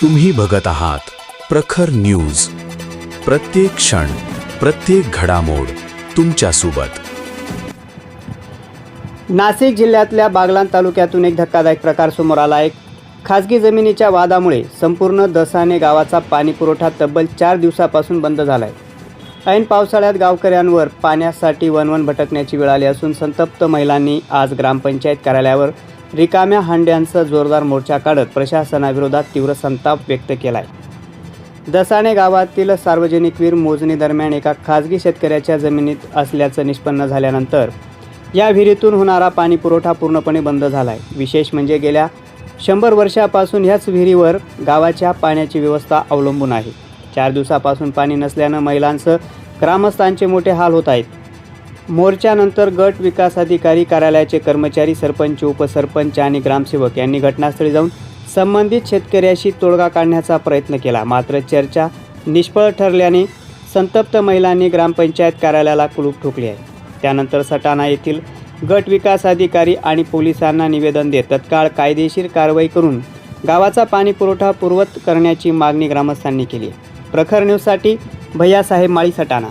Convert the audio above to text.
तुम्ही बघत आहात प्रखर न्यूज. प्रत्येक क्षण, प्रत्येक घडामोड तुमच्या सोबत. नाशिक जिल्ह्यातल्या बागलाण तालुक्यातून एक धक्कादायक प्रकार समोर आला आहे. खासगी जमिनीच्या वादामुळे संपूर्ण दसाणे गावाचा पाणीपुरवठा तब्बल 4 दिवसापासून बंद झाला आहे. ऐन पावसाळ्यात गावकऱ्यांवर पाण्यासाठी वणवण भटकण्याची वेळ आली असून संतप्त महिलांनी आज ग्रामपंचायत कार्यालयावर रिकाम्या हांड्यांचा जोरदार मोर्चा काढत प्रशासनाविरोधात तीव्र संताप व्यक्त केला आहे. दसाणे गावातील सार्वजनिक विहीर मोजणी दरम्यान एका खासगी शेतकऱ्याच्या जमिनीत असल्याचं निष्पन्न झाल्यानंतर या विहिरीतून होणारा पाणीपुरवठा पूर्णपणे बंद झाला आहे. विशेष म्हणजे गेल्या 100 वर्षापासून ह्याच विहिरीवर गावाच्या पाण्याची व्यवस्था अवलंबून आहे. 4 दिवसापासून पाणी नसल्यानं महिलांसह ग्रामस्थांचे मोठे हाल होत आहेत. मोर्चानंतर गट विकास अधिकारी कार्यालयाचे कर्मचारी, सरपंच, उपसरपंच आणि ग्रामसेवक यांनी घटनास्थळी जाऊन संबंधित शेतकऱ्याशी तोडगा काढण्याचा प्रयत्न केला. मात्र चर्चा निष्फळ ठरल्याने संतप्त महिलांनी ग्रामपंचायत कार्यालयाला कुलूप ठोकले आहे. त्यानंतर सटाणा येथील गट विकास अधिकारी आणि पोलिसांना निवेदन देत तत्काळ कायदेशीर कारवाई करून गावाचा पाणी पुरवठा पूर्ववत करण्याची मागणी ग्रामस्थांनी केली आहे. प्रखर न्यूजसाठी भैयासाहेब माळी, सटाणा.